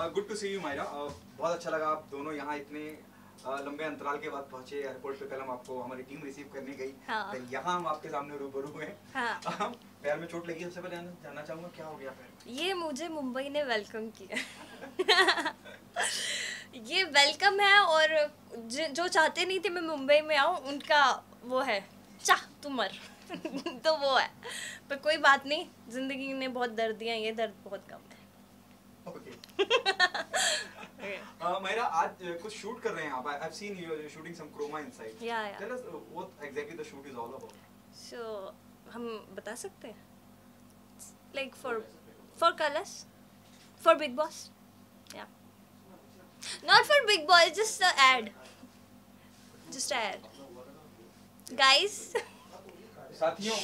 Good to see you Myra. बहुत अच्छा लगा आप दोनों यहाँ इतने लंबे अंतराल के बाद पहुंचे एयरपोर्ट पे। कल हम आपको हमारी टीम रिसीव करने गई, हाँ। तो यहाँ हम आपके सामने रूबरू हुए हैं। हाँ। पैर में चोट लगी, सबसे पहले जानना चाहूंगा क्या हो गया पैर? ये मुझे मुंबई ने वेलकम किया। ये वेलकम है, और जो चाहते नहीं थे मैं मुंबई में आऊँ उनका वो है चाह तू मर। तो वो है, पर कोई बात नहीं, जिंदगी ने बहुत दर्द दिया, ये दर्द बहुत कम है। ओके। मायरा, आज कुछ शूट कर रहे हैं आप। I have seen you shooting some chroma inside. या tell us what exactly the shoot is all about. So हम बता सकते हैं, like for Colors, for Bigg Boss, या not for Bigg Boss, just ad guys. साथियों,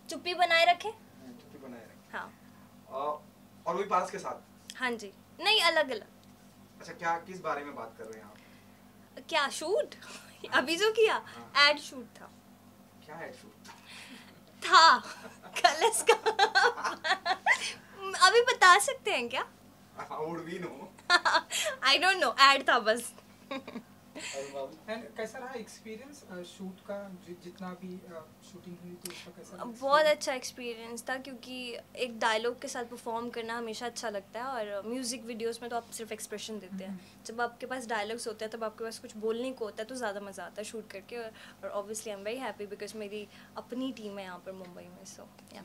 चुप्पी बनाए रखें। चुप्पी बनाए रखें। हाँ। और वही पास के साथ? हाँ जी, नहीं अलग अलग। अच्छा, क्या किस बारे में बात कर रहे हैं आप? क्या शूट? अभी जो किया एड शूट था। क्या है शूट? था कलर्स का। अभी बता सकते हैं क्या? How would we know? I don't know, ad था बस। एंड कैसा रहा एक्सपीरियंस शूट का? जितना भी शूटिंग हुई तो उसका कैसा रहा? बहुत अच्छा एक्सपीरियंस था, क्योंकि एक डायलॉग के साथ परफॉर्म करना हमेशा अच्छा लगता है, और म्यूज़िक वीडियोस में तो आप सिर्फ एक्सप्रेशन देते हैं। जब आपके पास डायलॉग्स होते हैं, तब आपके पास कुछ बोलने को होता है, तो ज़्यादा मज़ा आता है शूट करके। और obviously I am very happy because मेरी अपनी टीम है यहाँ पर मुंबई में। सो या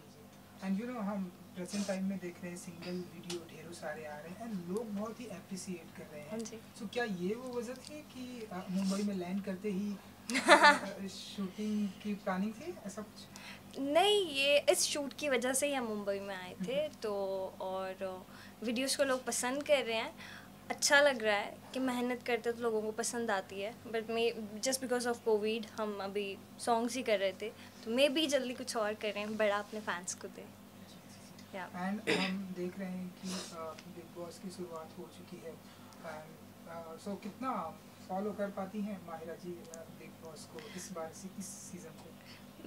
एंड यू नो, हम प्रेजेंट टाइम में देख रहे हैं सिंगल वीडियो ढेरों सारे आ रहे हैं एंड लोग बहुत ही अप्रिशिएट कर रहे हाँ हैं। जी। सो क्या ये वो वजह थी कि मुंबई में लैंड करते ही शूटिंग की प्लानिंग थी, ऐसा कुछ? नहीं, ये इस शूट की वजह से ही हम मुंबई में आए थे। तो और वीडियोस को लोग पसंद कर रहे हैं, अच्छा लग रहा है कि मेहनत करते तो लोगों को पसंद आती है। But may just because of Covid हम अभी सॉन्ग्स ही कर रहे थे, तो मे भी जल्दी कुछ और करें, बड़ा अपने फैंस को दें। एंड हम देख रहे हैं कि बिग बॉस की शुरुआत हो चुकी है। एंड सो कितना फॉलो कर पाती हैं माहिरा जी बिग बॉस को इस सीज़न को?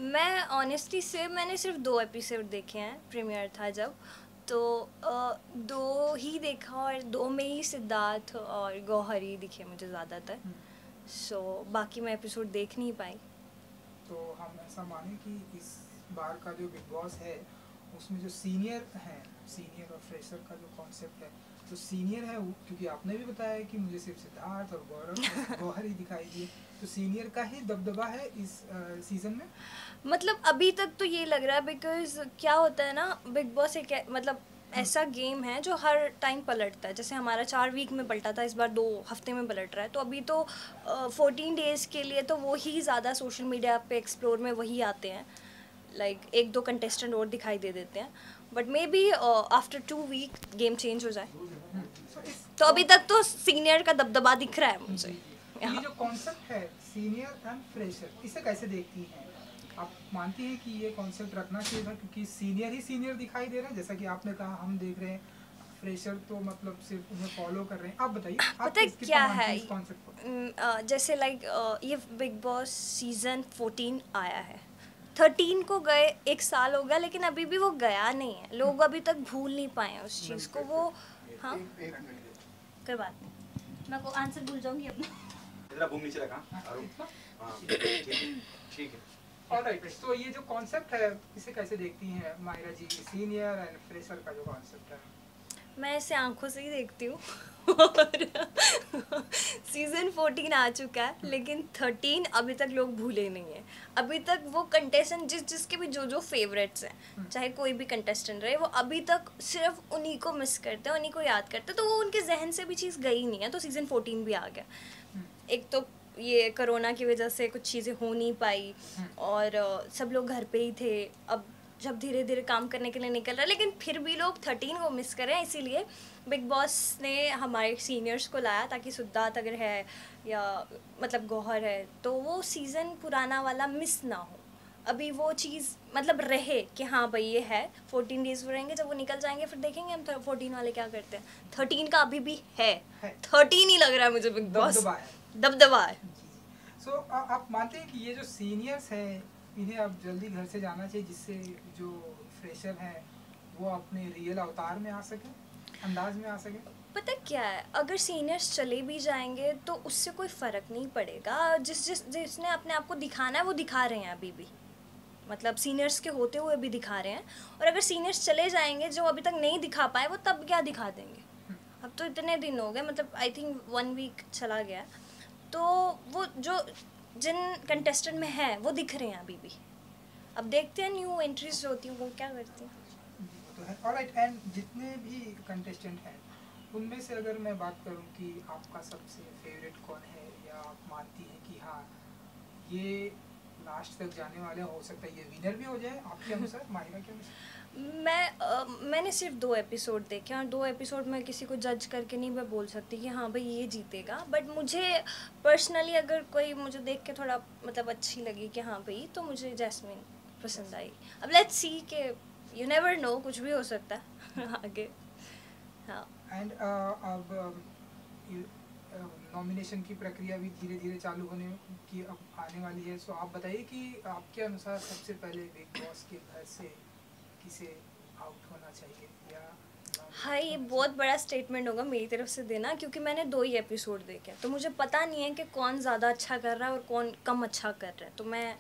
मैं ऑनेस्टली से मैंने सिर्फ 2 एपिसोड देखे हैं, प्रीमियर था जब, तो 2 ही देखा, और 2 में ही सिद्धार्थ और गौहर ही दिखे मुझे ज़्यादातर। सो बाकी मैं एपिसोड देख नहीं पाई। तो हम ऐसा माने कि इस बार का जो बिग बॉस है उसमें जो सीनियर हैं, सीनियर और फ्रेशर का जो कॉन्सेप्ट है, तो सीनियर है क्योंकि आपने भी बताया कि मुझे सिर्फ सिद्धार्थ और गौहर ही दिखाई दिए, तो सीनियर का ही दबदबा है इस सीज़न में। मतलब अभी तक तो ये लग रहा है, बिकॉज क्या होता है ना, बिग बॉस एक मतलब ऐसा गेम है जो हर टाइम पलटता है। जैसे हमारा 4 वीक में पलटा था, इस बार 2 हफ्ते में पलट रहा है। तो अभी तो 14 डेज़ के लिए तो वो ही ज़्यादा सोशल मीडिया पे एक्सप्लोर में वही आते हैं, लाइक 1-2 कंटेस्टेंट और दिखाई दे देते हैं। But maybe after 2 week game change हो जाए। तो अभी तक तो सीनियर का दबदबा दिख रहा है मुझे। ये जो कॉन्सेप्ट है सीनियर एंड फ्रेशर, इसे कैसे देखती हैं आप? मानती हैं कि ये कॉन्सेप्ट रखना चाहिए था क्योंकि सीनियर ही सीनियर दिखाई दे रहा है, जैसा कि आपने कहा हम देख रहे हैं फ्रेशर तो मतलब सिर्फ उन्हें फॉलो कर रहे हैं। आप बताइए पता है क्या है, इस कॉन्सेप्ट को? जैसे लाइक ये बिग बॉस सीजन 14 आया है, 13 को गए 1 साल हो गया, लेकिन अभी भी वो गया नहीं है। लोग अभी तक भूल नहीं पाए हैं उस चीज़ को। वो हाँ, कोई बात नहीं, मैं को आंसर भूल जाऊंगी अपना। जरा बूम नीचे रखा। हाँ, ठीक है। ऑलराइट, तो ये जो कॉन्सेप्ट है इसे कैसे देखती हैं माहिरा जी, सीनियर एंड फ्रेशर का जो कॉन्सेप्ट है? मैं इसे आंखों से ही देखती हूँ। और सीज़न 14 आ चुका है, लेकिन 13 अभी तक लोग भूले नहीं हैं। अभी तक वो कंटेस्टेंट जिसके भी जो फेवरेट्स हैं, चाहे कोई भी कंटेस्टेंट रहे, वो अभी तक सिर्फ उन्हीं को मिस करते हैं, उन्हीं को याद करते हैं। तो वो उनके जहन से भी चीज़ गई नहीं है, तो सीज़न 14 भी आ गया। एक तो ये कोरोना की वजह से कुछ चीज़ें हो नहीं पाई, और सब लोग घर पे ही थे। अब जब धीरे धीरे काम करने के लिए निकल रहा है, लेकिन फिर भी लोग 13 को मिस करें, इसीलिए बिग बॉस ने हमारे सीनियर्स को लाया, ताकि सिद्धार्थ अगर है या मतलब गौहर है, तो वो सीज़न पुराना वाला मिस ना हो। अभी वो चीज़ मतलब रहे कि हाँ भाई ये है, 14 डेज़ वो रहेंगे, जब वो निकल जाएंगे फिर देखेंगे हम 14 वाले क्या करते हैं। 13 का अभी भी है, 13 ही लग रहा है मुझे बिग बॉस दबदबा है। सो आप मानते हैं कि ये जो सीनियर्स हैं इन्हें अब जल्दी घर से जाना चाहिए, जिससे जो फ्रेशर हैं वो अपने रियल अवतार में आ सकें? अंदाज में आ सके? पता क्या है, अगर सीनियर्स चले भी जाएंगे तो उससे कोई फ़र्क नहीं पड़ेगा। जिसने अपने आप को दिखाना है वो दिखा रहे हैं अभी भी, मतलब सीनियर्स के होते हुए भी दिखा रहे हैं। और अगर सीनियर्स चले जाएंगे जो अभी तक नहीं दिखा पाए, वो तब क्या दिखा देंगे? अब तो इतने दिन हो गए, मतलब आई थिंक 1 वीक चला गया, तो वो जो जिन कंटेस्टेंट में है वो दिख रहे हैं अभी भी। अब देखते हैं न्यू एंट्रीज जो होती हैं वो क्या करती हैं। तो है। ऑलराइट, एंड जितने भी कंटेस्टेंट हैं उनमें से अगर मैं बात करूं कि आपका सबसे फेवरेट कौन है, या आप मानती हैं कि हाँ ये लास्ट तक जाने वाले, हो सकता है ये विनर भी हो जाए आपके अनुसार, माहिरा के अनुसार? मैंने सिर्फ 2 एपिसोड देखे और 2 एपिसोड में किसी को जज करके नहीं मैं बोल सकती कि हाँ भाई ये जीतेगा। बट मुझे पर्सनली अगर कोई मुझे देख के थोड़ा मतलब अच्छी लगी कि हाँ भाई, तो मुझे जैस्मिन पसंद आई। अब लेट्स सी के यू नेवर नो, कुछ भी हो सकता है आगे। हाँ, एंड अब नॉमिनेशन की प्रक्रिया भी धीरे धीरे चालू होने की अब आने वाली है। सो आप बताइए कि आपके अनुसार सबसे पहले बिग बॉस के घर से किसे आउट होना चाहिए, या हाँ ये बहुत बड़ा स्टेटमेंट होगा मेरी तरफ से देना, क्योंकि मैंने 2 ही एपिसोड देखे तो मुझे पता नहीं है कि कौन ज़्यादा अच्छा कर रहा है और कौन कम अच्छा कर रहा है। तो मैं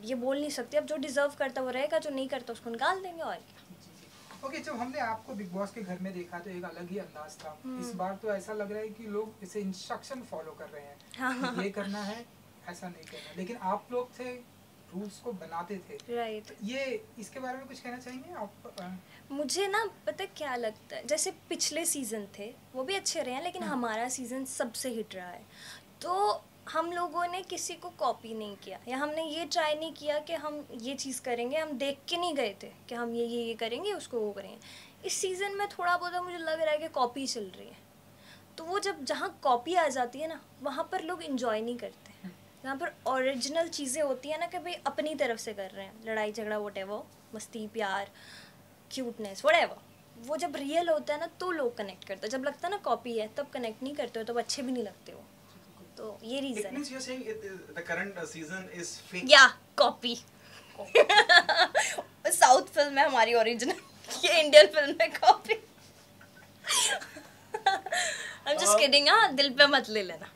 ये बोल नहीं सकती। अब जो डिज़र्व करता वो रहेगा, जो नहीं करता उसको निकाल देंगे और क्या। जी जी। ओके, जब हमने आपको बिग बॉस के घर में देखा तो एक अलग ही अंदाज था। इस बार तो ऐसा लग रहा है कि लोग इसे इंस्ट्रक्शन फॉलो कर रहे हैं कि ये करना है, ऐसा नहीं करना। लेकिन आप लोग थे, रूल्स को बनाते थे। राइट। ये इसके बारे में कुछ कहना चाहेंगे आप? मुझे ना पता क्या लगता है, जैसे पिछले सीज़न थे वो भी अच्छे रहे हैं, लेकिन हमारा सीज़न सबसे हिट रहा है। तो हम लोगों ने किसी को कॉपी नहीं किया, या हमने ये ट्राई नहीं किया कि हम ये चीज़ करेंगे। हम देख के नहीं गए थे कि हम ये करेंगे, उसको वो करेंगे। इस सीज़न में थोड़ा बहुत मुझे लग रहा है कि कॉपी चल रही है। तो वो जब जहाँ कॉपी आ जाती है ना, वहाँ पर लोग इन्जॉय नहीं करते। जहाँ पर ओरिजिनल चीज़ें होती हैं ना, कि भाई अपनी तरफ से कर रहे हैं, लड़ाई झगड़ा व्हाटएवर, मस्ती प्यार क्यूटनेस व्हाटएवर, वो जब रियल होता है ना तो लोग कनेक्ट करते हैं। जब लगता है ना कॉपी है तब कनेक्ट नहीं करते हो, तब अच्छे भी नहीं लगते हो। तो ये It रीज़न means है। you're saying the current season is fake. या कॉपी साउथ फिल्म है हमारी ओरिजिनल, ये इंडियन फिल्म है कॉपी। I'm just kidding, हाँ दिल पे मत ले लेना,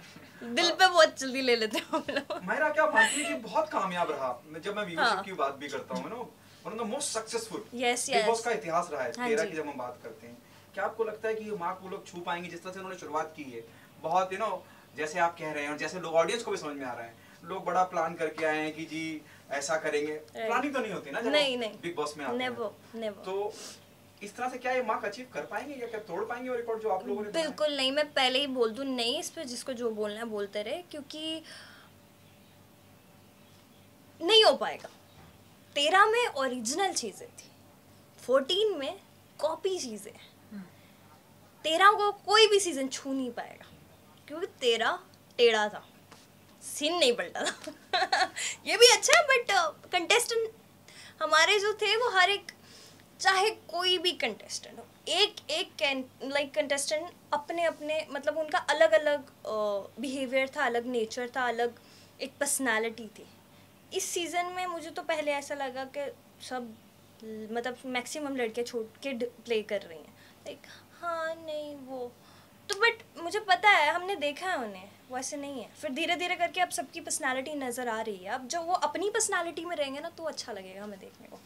दिल पे बहुत जल्दी ले लेते हैं हम लोग। मायरा, क्या मानती है कि बहुत कामयाब रहा? जब मैं व्यूअरशिप हाँ। की बात भी करता हूँ ना, one of the most successful Yes, big boss yes. का इतिहास रहा है हाँ 13 जी। की। जब हम बात करते हैं, क्या आपको लगता है कि ये मार्क वो लोग छू पाएंगे जिस तरह से उन्होंने शुरुआत की है? बहुत जैसे आप कह रहे हैं और जैसे लोग ऑडियंस को भी समझ में आ रहा है, लोग बड़ा प्लान करके आए हैं कि जी ऐसा करेंगे। प्लानिंग तो नहीं होती ना जब नहीं बिग बॉस में आते हैं। नेवर। तो इस तरह से क्या ये मार्क अचीव कर पाएंगे, या क्या तोड़ पाएंगे वो रिकॉर्ड जो आप लोगों ने बनाया है? बिल्कुल नहीं, मैं पहले ही बोल दूं नहीं, इस पे जिसको जो बोलना है बोलते रहे, क्योंकि नहीं हो पाएगा। 13 में ओरिजिनल चीज़ें थी, 14 में कॉपी चीज़ें हैं। 13 को कोई भी सीजन छू नहीं पाएगा, क्योंकि 13 टेढ़ा था, सीन नहीं पलटा था। ये भी अच्छा है, बट कंटेस्टेंट हमारे जो थे वो हर एक, चाहे कोई भी कंटेस्टेंट हो, एक कंटेस्टेंट अपने अपने मतलब उनका अलग अलग बिहेवियर था, अलग नेचर था, अलग एक पर्सनालिटी थी। इस सीज़न में मुझे तो पहले ऐसा लगा कि सब मतलब मैक्सिमम लड़के किड प्ले कर रही हैं, लाइक हाँ नहीं वो तो, बट मुझे पता है, हमने देखा है उन्हें, वो ऐसे नहीं है। फिर धीरे धीरे करके अब सबकी पर्सनालिटी नज़र आ रही है। अब जब वो अपनी पर्सनालिटी में रहेंगे ना तो अच्छा लगेगा हमें देखने को।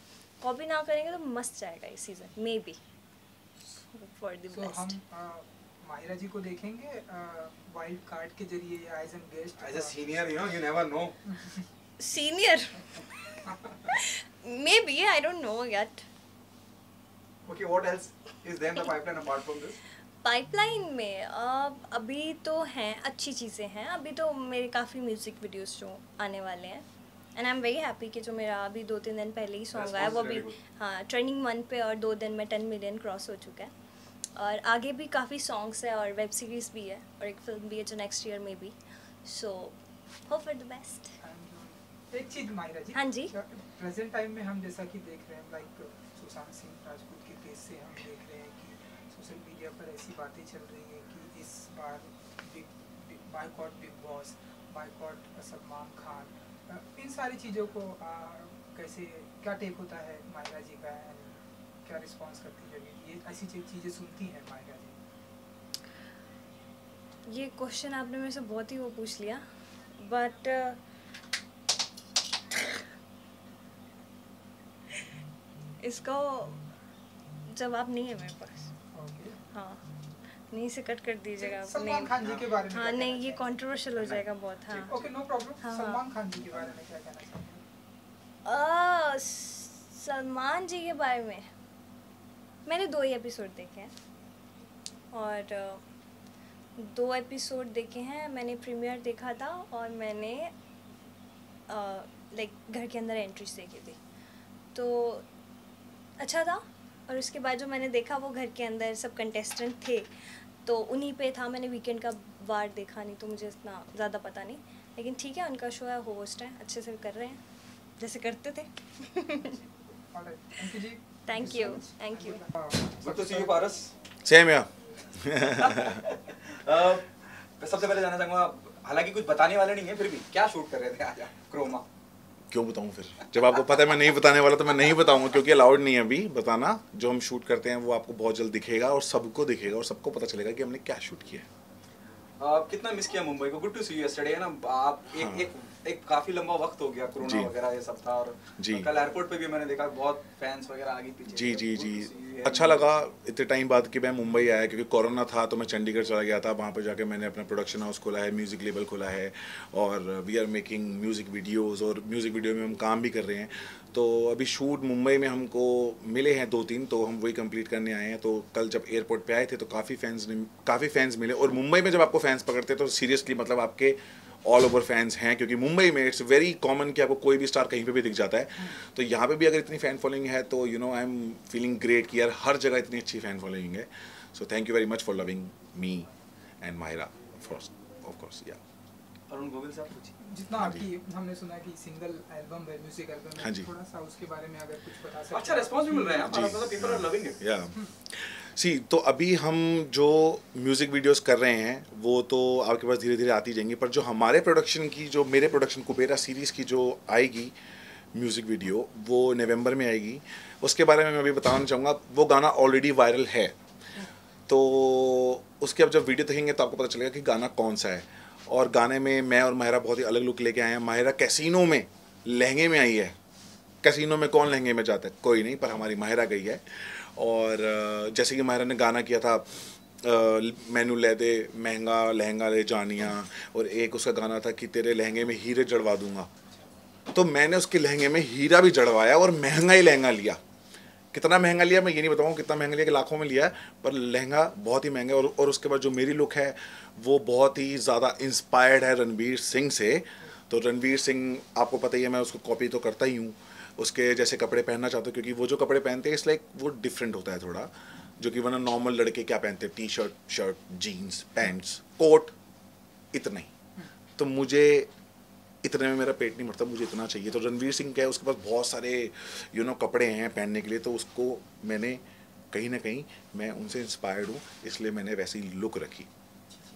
कॉपी ना करेंगे तो मस्त जाएगा ये season, maybe for the हम बेस्ट। माहिरा जी को देखेंगे वाइल्ड कार्ड के जरिए या as an guest? As a senior you never know. Senior maybe, I don't know yet. Okay, what else is there in the pipeline apart from this? Pipeline में अभी तो हैं, अच्छी चीज़ें हैं। अभी तो मेरे काफ़ी म्यूज़िक वीडियोस जो आने वाले हैं, and I am very happy कि जो मेरा अभी 2-3 दिन पहले ही सॉन्ग आया वो भी हाँ ट्रेंडिंग 1 पे, और 2 दिन में 10 मिलियन क्रॉस हो चुका है। और आगे भी काफ़ी सॉन्ग्स है और वेब सीरीज़ भी है और एक फिल्म भी है जो नेक्स्ट ईयर में भी। So hope for the best. एक चीज माहिरा जी, हाँ जी। प्रेजेंट टाइम में हम जैसा कि देख रहे हैं, लाइक सुशांत सिंह राजपूत के केस से हम देख रहे हैं कि सोशल मीडिया पर ऐसी बातें चल रही हैं कि इस बार boycott Bigg Boss, boycott Salman Khan, इन सारी चीज़ों को कैसे क्या टेक होता है माहिरा जी का? क्या रिस्पॉन्स करती है ये ऐसी चीज़ें सुनती हैं मायरा जी? ये क्वेश्चन आपने मेरे से बहुत ही वो पूछ लिया, बट इसका जवाब नहीं है मेरे पास। ओके, हाँ, नहीं से कट कर दीजिएगा आप। सलमान नहीं, खान जी के बारे में हाँ क्या नहीं, कहना ये चाहेंगे? कंट्रोवर्शियल हो जाएगा बहुत। हाँ ओके, नो प्रॉब्लम। हाँ, सलमान खान जी के बारे में क्या कहना चाहेंगे? सलमान जी के बारे में मैंने 2 ही एपिसोड देखे हैं, और 2 एपिसोड देखे हैं। मैंने प्रीमियर देखा था और मैंने लाइक घर के अंदर एंट्रीज देखी थी, तो अच्छा था। और उसके बाद जो मैंने देखा वो घर के अंदर सब कंटेस्टेंट थे, तो उन्हीं पे था। मैंने वीकेंड का वार देखा नहीं, तो मुझे इतना ज़्यादा पता नहीं, लेकिन ठीक है, उनका शो है, होस्ट है, अच्छे से कर रहे हैं जैसे करते थे। थैंक यू जी। Thank you, thank you. Good to see you Paras. Same या सबसे पहले जानना चाहूंगा, हालांकि कुछ बताने वाले नहीं है, फिर भी क्या शूट कर रहे थे आज क्रोमा? क्यों बताऊं फिर? जब आपको पता है मैं नहीं बताने वाला तो मैं नहीं बताऊंगा, क्योंकि अलाउड नहीं है अभी बताना। जो हम शूट करते हैं वो आपको बहुत जल्द दिखेगा और सबको दिखेगा और सबको पता चलेगा कि हमने क्या शूट किया है। कितना मिस किया मुंबई को? Good to see you yesterday, है ना। आप एक काफी लंबा वक्त हो गया, कोरोना वगैरह ये सब था, और कल एयरपोर्ट पे भी मैंने देखा बहुत फैंस वगैरह आगे पीछे। जी जी जी, अच्छा लगा इतने टाइम बाद कि मैं मुंबई आया, क्योंकि कोरोना था तो मैं चंडीगढ़ चला गया था। वहाँ पर जाके मैंने अपना प्रोडक्शन हाउस खोला है, म्यूज़िक लेबल खोला है, और we are making music videos, और म्यूज़िक वीडियो में हम काम भी कर रहे हैं। तो अभी शूट मुंबई में हमको मिले हैं 2-3, तो हम वही कंप्लीट करने आए हैं। तो कल जब एयरपोर्ट पे आए थे तो काफ़ी फैंस मिले, और मुंबई में जब आपको फैंस पकड़ते हैं तो सीरियसली मतलब आपके ऑल ओवर फैंस हैं, क्योंकि मुंबई में इट्स वेरी कॉमन कि आपको कोई भी स्टार कहीं पे भी दिख जाता है। तो यहाँ पे भी अगर इतनी फ़ैन फॉलोइंग है तो you know I am feeling great कि यार हर जगह इतनी अच्छी फ़ैन फॉलोइंग है। So thank you very much for loving me and Myra of course. या अरुण गोविल साहब पूछिए। जितना आपकी हमने सुना कि सिंगल एल्बम है, म्यूजिक एल्बम हाँ है, जी। थोड़ा सा उसके बारे में अगर कुछ बता सकते अच्छा रिस्पांस भी मिल रहा है, जी। मतलब पीपल आर लविंग इट। या सी, तो अभी हम जो म्यूज़िक वीडियोस कर रहे हैं वो तो आपके पास धीरे धीरे आती जाएंगी, पर जो हमारे प्रोडक्शन की, जो मेरे प्रोडक्शन कुबेरा सीरीज़ की जो आएगी म्यूज़िक वीडियो, वो नवंबर में आएगी। उसके बारे में मैं अभी बताना चाहूँगा। वो गाना ऑलरेडी वायरल है, तो उसके अब जब वीडियो देखेंगे तो आपको पता चलेगा कि गाना कौन सा है। और गाने में मैं और माहिरा बहुत ही अलग लुक लेके आए हैं। माहिरा कैसीनो में लहंगे में आई है। कैसीनो में कौन लहंगे में जाता है? कोई नहीं, पर हमारी माहिरा गई है। और जैसे कि माहिरा ने गाना किया था मैनू ले दे महंगा लहंगा ले जानिया, और एक उसका गाना था कि तेरे लहंगे में हीरे जड़वा दूंगा। तो मैंने उसके लहंगे में हीरा भी जड़वाया और महंगा ही लहंगा लिया। कितना महंगा लिया मैं ये नहीं बताऊँगा, कितना महंगा लिया कि लाखों में लिया है, पर लहंगा बहुत ही महंगा है। और उसके बाद जो मेरी लुक है वो बहुत ही ज़्यादा इंस्पायर्ड है रणवीर सिंह से। तो रणवीर सिंह आपको पता ही है, मैं उसको कॉपी तो करता ही हूँ, उसके जैसे कपड़े पहनना चाहता हूँ, क्योंकि वो जो कपड़े पहनते हैं इस लाइक वो डिफरेंट होता है थोड़ा, जो कि वरना नॉर्मल लड़के क्या पहनते हैं, T shirt jeans pants coat, इतना ही। तो मुझे इतने में मेरा पेट नहीं भरता, मुझे इतना चाहिए। तो रणवीर सिंह क्या है, उसके पास बहुत सारे कपड़े हैं पहनने के लिए, तो उसको मैंने कहीं ना कहीं मैं उनसे इंस्पायर्ड हूँ, इसलिए मैंने वैसी लुक रखी।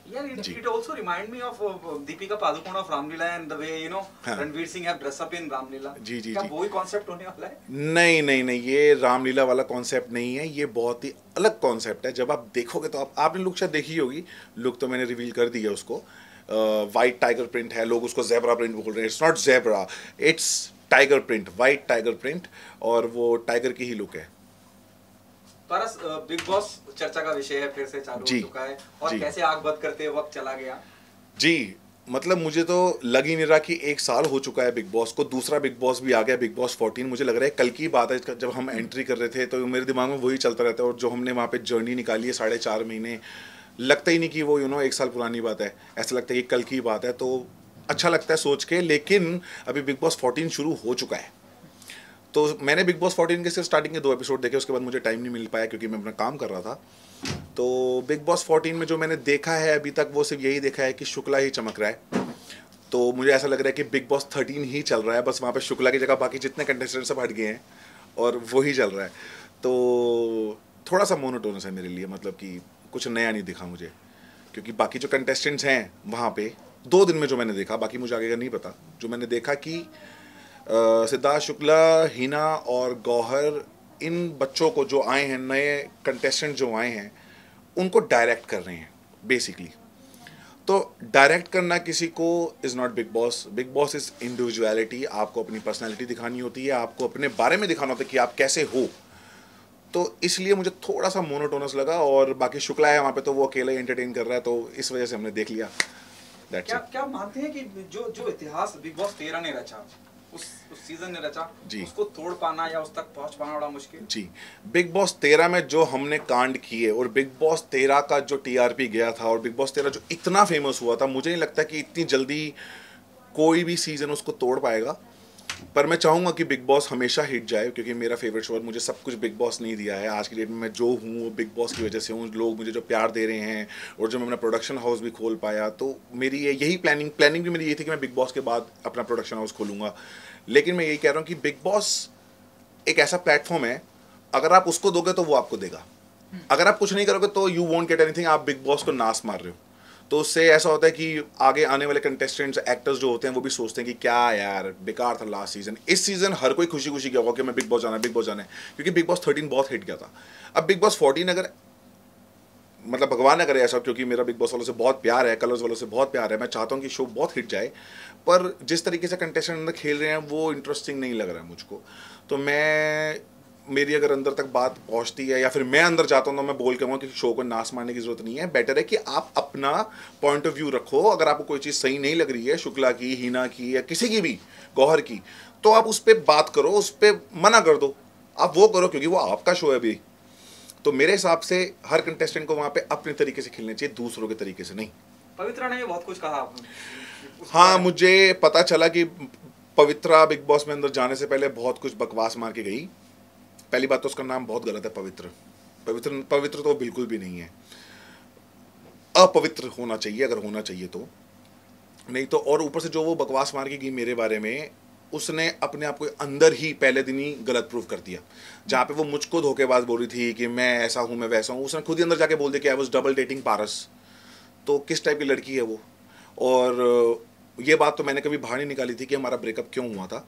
Yeah, it also remind me of Deepika Padukone of Ramlila and the way Ranveer Singh have dressed up in Ramlila. जी जी क्या जी। वही कॉन्सेप्ट होने वाला है? नहीं नहीं नहीं, ये रामलीला वाला कॉन्सेप्ट नहीं है, ये बहुत ही अलग कॉन्सेप्ट है। जब आप देखोगे तो आपने लुक शायद देखी होगी, लुक तो मैंने रिवील कर दी है उसको। वाइट टाइगर प्रिंट है, लोग उसको जेब्रा प्रिंट बोल रहे हैं। It's not zebra, it's tiger print, white tiger print, और वो टाइगर की ही लुक है। पारस, बिग बॉस चर्चा का विषय है, फिर से चालू हो चुका है, और कैसे आग बंद करते वक्त चला गया जी। मतलब मुझे तो लग ही नहीं रहा कि 1 साल हो चुका है बिग बॉस को। दूसरा बिग बॉस भी आ गया, बिग बॉस 14। मुझे लग रहा है कल की बात है, जब हम एंट्री कर रहे थे तो मेरे दिमाग में वही चलता रहता है। और जो हमने वहाँ पे जर्नी निकाली है 4.5 महीने, लगता ही नहीं कि वो 1 साल पुरानी बात है। ऐसा लगता है कि कल की बात है, तो अच्छा लगता है सोच के। लेकिन अभी बिग बॉस 14 शुरू हो चुका है, तो मैंने बिग बॉस 14 के सिर्फ स्टार्टिंग के 2 एपिसोड देखे, उसके बाद मुझे टाइम नहीं मिल पाया क्योंकि मैं अपना काम कर रहा था। तो बिग बॉस 14 में जो मैंने देखा है अभी तक, वो सिर्फ यही देखा है कि शुक्ला ही चमक रहा है। तो मुझे ऐसा लग रहा है कि बिग बॉस 13 ही चल रहा है, बस वहाँ पे शुक्ला की जगह बाकी जितने कंटेस्टेंट सब हट गए हैं और वो ही चल रहा है। तो थोड़ा सा मोनोटोनस है मेरे लिए, मतलब कि कुछ नया नहीं दिखा मुझे, क्योंकि बाकी जो कंटेस्टेंट्स हैं वहाँ पे 2 दिन में जो मैंने देखा, बाकी मुझे आगे का नहीं पता, जो मैंने देखा कि सिद्धार्थ शुक्ला, हिना और गौहर, 2 दिन में जो मैंने देखा, बाकी मुझे आगे का नहीं पता, जो मैंने देखा कि सिद्धार्थ शुक्ला, हिना और गौहर, 2 दिन में जो मैंने देखा, बाकी मुझे आगे का नहीं पता, जो मैंने देखा कि सिद्धार्थ शुक्ला, हिना और गौहर, 2 दिन में जो मैंने देखा, बाकी मुझे आगे का नहीं पता, जो मैंने देखा कि सिद्धार्थ शुक्ला, हिना और गौहर, इन बच्चों को जो आए हैं, नए कंटेस्टेंट जो आए हैं, उनको डायरेक्ट कर रहे हैं बेसिकली। तो डायरेक्ट करना किसी को is not big boss. Big boss is individuality. आपको अपनी पर्सनैलिटी दिखानी होती है, आपको अपने बारे में दिखाना होता है कि आप कैसे हो। तो इसलिए मुझे थोड़ा सा मोनोटोनस लगा, और बाकी शुक्ला है वहाँ पे तो वो अकेला ही एंटरटेन कर रहा है, तो इस वजह से हमने देख लिया। That's क्या it. क्या मानते हैं कि जो इतिहास बिग बॉस 13 ने रचा, उस सीजन ने रचा, जी। उसको तोड़ पाना या उस तक पहुंच पाना बड़ा मुश्किल? जी, बिग बॉस 13 में जो हमने कांड किए, और बिग बॉस 13 का जो टीआरपी गया था, और बिग बॉस 13 जो इतना फेमस हुआ था, मुझे नहीं लगता कि इतनी जल्दी कोई भी सीजन उसको तोड़ पाएगा। पर मैं चाहूँगा कि बिग बॉस हमेशा हिट जाए, क्योंकि मेरा फेवरेट शो है। मुझे सब कुछ बिग बॉस नहीं दिया है। आज की डेट में मैं जो हूँ वो बिग बॉस की वजह से हूँ। लोग मुझे जो प्यार दे रहे हैं, और जो मैं अपना प्रोडक्शन हाउस भी खोल पाया, तो मेरी यही प्लानिंग भी मेरी यही थी कि मैं बिग बॉस के बाद अपना प्रोडक्शन हाउस खोलूँगा। लेकिन मैं यही कह रहा हूँ कि बिग बॉस एक ऐसा प्लेटफॉर्म है, अगर आप उसको दोगे तो वो आपको देगा। अगर आप कुछ नहीं करोगे तो यू वोंट गेट एनीथिंग। आप बिग बॉस को नाश मार रहे हो। तो उससे ऐसा होता है कि आगे आने वाले कंटेस्टेंट्स, एक्टर्स जो होते हैं, वो भी सोचते हैं कि क्या यार बेकार था लास्ट सीजन। इस सीजन हर कोई खुशी खुशी गया होगा कि मैं बिग बॉस जाना है, बिग बॉस जाना है, क्योंकि बिग बॉस 13 बहुत हिट गया था। अब बिग बॉस 14 अगर, मतलब भगवान ना करे ऐसा, क्योंकि मेरा बिग बॉस वालों से बहुत प्यार है, कलर्स वालों से बहुत प्यार है, मैं चाहता हूँ कि शो बहुत हिट जाए, पर जिस तरीके से कंटेस्टेंट अंदर खेल रहे हैं वो इंटरेस्टिंग नहीं लग रहा है मुझको। तो मेरी अगर अंदर तक बात पहुंचती है, या फिर मैं अंदर जाता हूँ, तो मैं बोल के कहूँगा कि शो को नाश मारने की जरूरत नहीं है। बेटर है कि आप अपना पॉइंट ऑफ व्यू रखो। अगर आपको कोई चीज़ सही नहीं लग रही है, शुक्ला की, हिना की, या किसी की भी, गौहर की, तो आप उस पर बात करो, उस पर मना कर दो, आप वो करो, क्योंकि वो आपका शो है अभी। तो मेरे हिसाब से हर कंटेस्टेंट को वहाँ पे अपने तरीके से खेलना चाहिए, दूसरों के तरीके से नहीं। पवित्रा ने भी बहुत कुछ कहा हाँ, मुझे पता चला कि पवित्रा बिग बॉस में अंदर जाने से पहले बहुत कुछ बकवास मार के गई। पहली बात तो उसका नाम बहुत गलत है, पवित्र तो बिल्कुल भी नहीं है। अपवित्र होना चाहिए, अगर होना चाहिए तो। नहीं तो, और ऊपर से जो वो बकवास मार के गई मेरे बारे में, उसने अपने आप को अंदर ही पहले दिन ही गलत प्रूव कर दिया। जहाँ पे वो मुझको धोखेबाज बोल रही थी कि मैं ऐसा हूँ, मैं वैसा हूँ, उसने खुद ही अंदर जाके बोल दिया कि आई वाज डबल डेटिंग पारस। तो किस टाइप की लड़की है वो? और ये बात तो मैंने कभी बाहर नहीं निकाली थी कि हमारा ब्रेकअप क्यों हुआ था।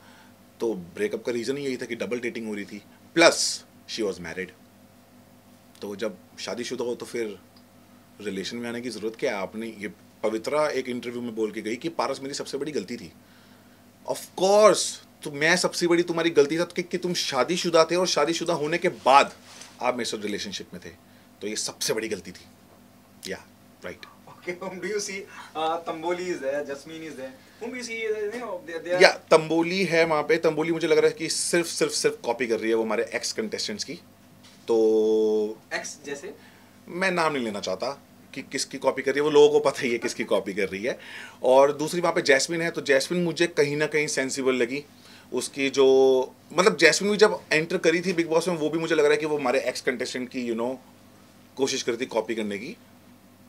तो ब्रेकअप का रीज़न ही यही था कि डबल डेटिंग हो रही थी, प्लस शी वॉज मैरिड। तो जब शादीशुदा हो तो फिर रिलेशन में आने की ज़रूरत क्या है? आपने ये, पवित्रा एक इंटरव्यू में बोल के गई कि पारस मेरी सबसे बड़ी गलती थी। ऑफ कोर्स, तो मैं सबसे बड़ी तुम्हारी गलती था कि तुम शादीशुदा थे, और शादीशुदा होने के बाद आप मेरे साथ रिलेशनशिप में थे, तो ये सबसे बड़ी गलती थी। या right. Okay, whom do you see? Tamboli is there, Jasmine is there. Whom do you see? You know, they are. या तंबोली है वहाँ पे। तंबोली मुझे लग रहा है कि सिर्फ कॉपी कर रही है वो हमारे एक्स कंटेस्टेंट्स की। तो Ex जैसे? मैं नाम नहीं लेना चाहता कि किसकी कॉपी कर रही है, वो लोगों को पता ही है किसकी कॉपी कर रही है। और दूसरी वहाँ पे जैस्मिन है, तो जैस्मिन मुझे कहीं ना कहीं सेंसिबल लगी। उसकी जो, मतलब जैस्मिन भी जब एंटर करी थी बिग बॉस में, वो भी मुझे लग रहा है कि वो हमारे एक्स कंटेस्टेंट की कोशिश करी थी कॉपी करने की,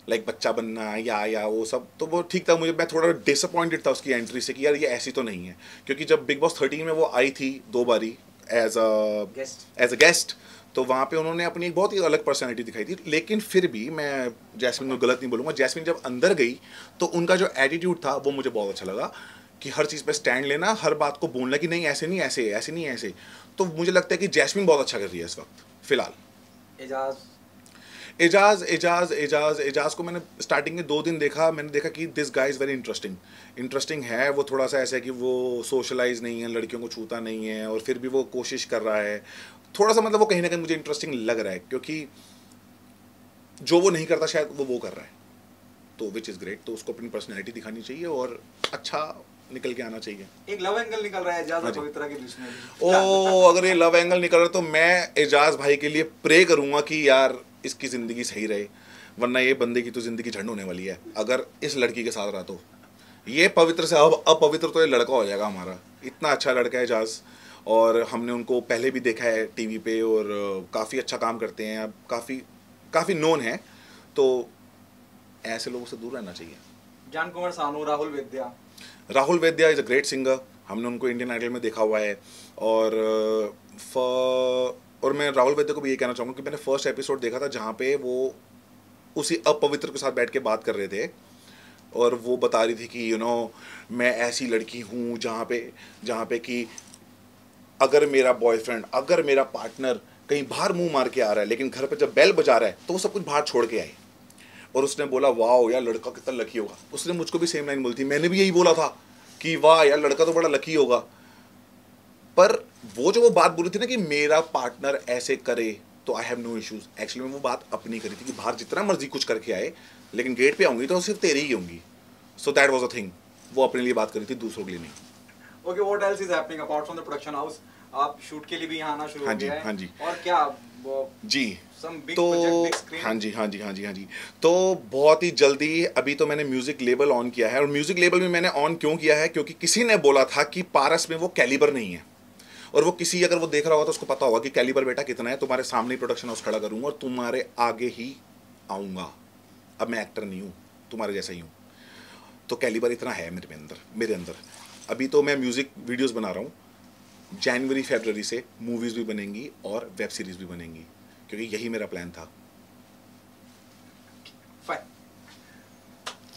लाइक बच्चा बनना या वो सब। तो वो ठीक था। मैं थोड़ा डिसअपॉइंटेड था उसकी एंट्री से कि यार ये ऐसी तो नहीं है, क्योंकि जब बिग बॉस 13 में वो आई थी 2 बारी एज अ गेस्ट, तो वहाँ पे उन्होंने अपनी एक बहुत ही अलग पर्सनैलिटी दिखाई थी। लेकिन फिर भी मैं जैस्मिन को गलत नहीं बोलूँगा। जैस्मिन जब अंदर गई तो उनका जो एटीट्यूड था वो मुझे बहुत अच्छा लगा, कि हर चीज़ पे स्टैंड लेना, हर बात को बोलना कि नहीं ऐसे नहीं, ऐसे नहीं ऐसे। तो मुझे लगता है कि जैस्मिन बहुत अच्छा कर रही है इस वक्त फिलहाल। एजाज को मैंने स्टार्टिंग में 2 दिन देखा। मैंने देखा कि this guy is very interesting है। वो थोड़ा सा ऐसा है कि वो सोशलाइज नहीं है, लड़कियों को छूता नहीं है, और फिर भी वो कोशिश कर रहा है थोड़ा सा। मतलब वो कहीं ना कहीं मुझे इंटरेस्टिंग लग रहा है, क्योंकि जो वो नहीं करता शायद वो कर रहा है, तो विच इज़ ग्रेट। तो उसको अपनी पर्सनैलिटी दिखानी चाहिए और अच्छा निकल के आना चाहिए। एक लव एंगल निकल रहा है एजाज और पवित्रा के बीच में भी। अगर ये लव एंगल निकल रहा है तो मैं एजाज भाई के लिए प्रे करूंगा कि यार इसकी ज़िंदगी सही रहे, वरना ये बंदे की तो ज़िंदगी झंड होने वाली है अगर इस लड़की के साथ रहा। तो ये पवित्र से अब अपवित्र तो ये लड़का हो जाएगा हमारा। इतना अच्छा लड़का है एजाज, और हमने उनको पहले भी देखा है टीवी पे, और काफ़ी अच्छा काम करते हैं, अब काफ़ी नोन है। तो ऐसे लोगों से दूर रहना चाहिए। Jaan Kumar Sanu, Rahul Vaidya is a great singer. हमने उनको इंडियन आइडल में देखा हुआ है। और मैं राहुल वेद्या को भी ये कहना चाहूँगा कि मैंने फर्स्ट एपिसोड देखा था जहाँ पे वो उसी अपवित्र के साथ बैठ के बात कर रहे थे, और वो बता रही थी कि मैं ऐसी लड़की हूँ जहाँ पे कि अगर मेरा बॉयफ्रेंड, अगर मेरा पार्टनर कहीं बाहर मुंह मार के आ रहा है, लेकिन घर पे जब बेल बजा रहा है तो वो सब कुछ बाहर छोड़ के आए। और उसने बोला वाह यार लड़का कितना लकी होगा। उसने मुझको भी सेम लाइन बोली थी, मैंने भी यही बोला था कि वाह यार लड़का तो बड़ा लकी होगा। पर वो बात बोली थी ना कि मेरा पार्टनर ऐसे करे तो I have no issues, actually में वो बात अपनी करी थी कि बाहर जितना मर्जी कुछ करके आए लेकिन गेट पे आऊंगी तो सिर्फ तेरी ही होंगी। So that was a thing, वो अपने लिए बात करी थी, दूसरों के लिए नहीं। Okay, what else is happening apart from the production house? आप शूट के लिए भी यहाँ आना शुरू हो गया है? हाँ जी। और क्या जी some big तो project, big screen? हाँ जी तो बहुत ही जल्दी अभी तो मैंने म्यूजिक लेबल ऑन किया है। और म्यूजिक लेबल में मैंने ऑन क्यों किया है, क्योंकि किसी ने बोला था कि पारस में वो कैलिबर नहीं है। और वो किसी अगर वो देख रहा होगा तो उसको पता होगा कि कैलिबर बेटा कितना है। तुम्हारे सामने प्रोडक्शन हाउस खड़ा करूंगा और तुम्हारे आगे ही आऊँगा। अब मैं एक्टर नहीं हूँ, तुम्हारे जैसा ही हूँ। तो कैलिबर इतना है मेरे अंदर। अभी तो मैं म्यूज़िक वीडियोस बना रहा हूँ। जनवरी फरवरी से मूवीज़ भी बनेंगी और वेब सीरीज़ भी बनेंगी, क्योंकि यही मेरा प्लान था।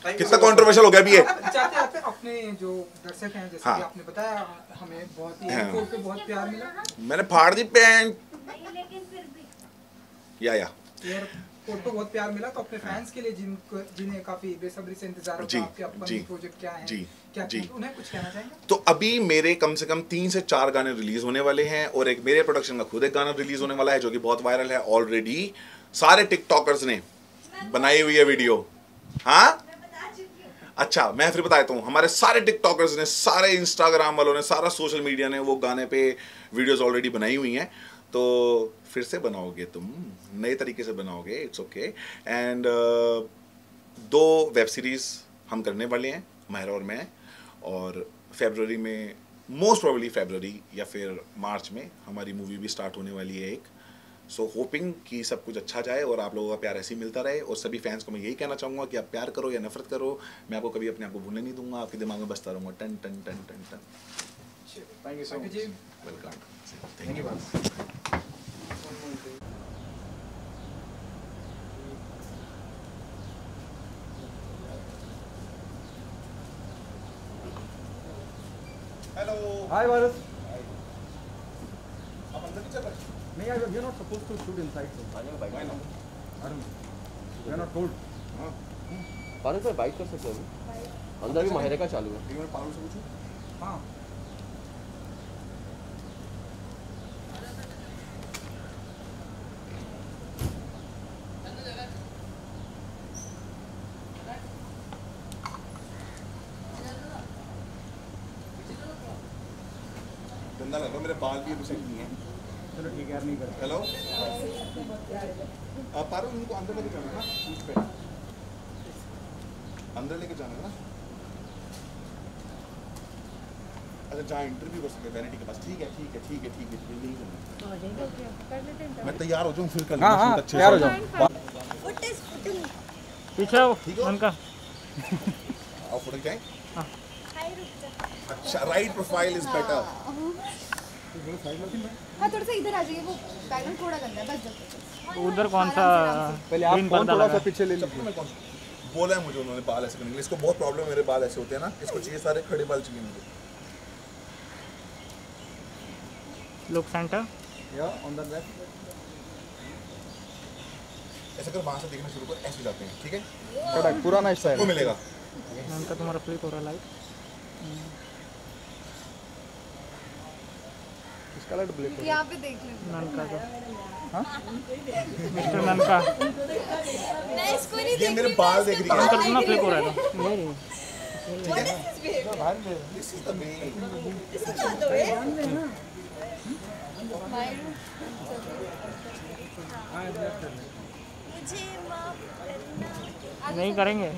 कितना कंट्रोवर्शियल हो गया अभी ये। चाहते आते अपने जो दर्शक हैं, जैसे हाँ। कि आपने बताया हमें बहुत ही हाँ। एयरपोर्ट पे बहुत प्यार मिला। मैंने फाड़ दी पैंट या एयरपोर्ट पे बहुत प्यार मिला, तो अपने फैंस के लिए जिन्हें काफी बेसब्री से इंतजार जी, होगा आपके अपकमिंग जी, प्रोजेक्ट क्या है, जी, क्या जी। उन्हें कुछ कहना चाहेंगे? तो अभी मेरे कम से कम 3 से 4 गाने रिलीज होने वाले हैं और एक मेरे प्रोडक्शन का खुद एक गाना रिलीज होने वाला है जो कि बहुत वायरल है ऑलरेडी। सारे टिकटॉकर्स ने बनाई हुई है वीडियो। हाँ अच्छा, मैं फिर बता देता हूँ। हमारे सारे टिकटॉकर्स ने, सारे इंस्टाग्राम वालों ने, सारा सोशल मीडिया ने वो गाने पे वीडियोस ऑलरेडी बनाई हुई हैं। तो फिर से बनाओगे तुम, नए तरीके से बनाओगे, it's okay. And 2 web series हम करने वाले हैं, माहिरा और मैं। और फरवरी में, मोस्ट प्रोबेबली फरवरी या फिर मार्च में हमारी मूवी भी स्टार्ट होने वाली है एक। सो होपिंग कि सब कुछ अच्छा जाए और आप लोगों का प्यार ऐसे ही मिलता रहे। और सभी फैंस को मैं यही कहना चाहूँगा कि आप प्यार करो या नफरत करो, मैं आपको कभी अपने आप को भूलने नहीं दूंगा। आपके दिमाग में बसता रहूँगा टन टन टन टन टन। Thank you so much. Welcome, thank you. Hello, Hi, Varus. आप अंदर नहीं चल रहे? No, you're not supposed to shoot inside. So. Why not? I don't know. You're not told. हाँ, पारस भाई बाइक कर सकते हो अभी? अंदर भी माहिरा का चालू है। एक मिनट पारुल से पूछूं। हाँ. गंदा लग रहा है, मेरे बाल भी अभी सेट नहीं है। चलो ठीक है यार, नहीं करते. हेलो, पारुल उनको अंदर लेके जाना है ना, शूट पे अंदर लेके जाना है ना। अच्छा, जहाँ इंटरव्यू कर सकते वैनिटी के पास। ठीक है यही करना। मैं तैयार हो जाऊँ फिर कल। हाँ हाँ, तैयार हो जाओ. पीछे आओ ठीक हो? उनका। आओ फोटो खिंचाएं। हाँ। अच्छा, राइट प्रोफाइल इज बेटर। हाँ, थोड़ा सा इधर आ जाइए, वो बैकग्राउंड थोड़ा गंदा है, बस जाओ. उधर कौन सा पहले आप green फोन पर्दा थोड़ा लगा सा है? पीछे ले चप्पू लीजिए. में कौन बोला है मुझे उन्होंने बाल ऐसे करने के लिए। इसको बहुत प्रॉब्लम है, मेरे बाल ऐसे होते हैं ना, इसको चाहिए सारे खड़े बाल चाहिए मुझे। Look centre. या ऑन द लेफ्ट. ऐसे कर, वहाँ से देखना शुरू कर, ऐसे जाते हैं, ठीक है? कड़क पुराना स्टाइल. वो मिलेगा। उनका तुम्हारा फ्लिप हो रहा है लाइट। इसका लाइट ब्लैक हो. यहाँ पे देख लें. ननका का। हाँ? मिस्टर ननका। मैं इसको नहीं ये देख मेरे रही, बाल मैं देख इसके रही है। अंकल तुम्हारा फ्लिप हो रहा है तो। What is this behavior? बाहर ले. This is the main. This is not the way. मायरू. मुझे माफ करना. नहीं करेंगे।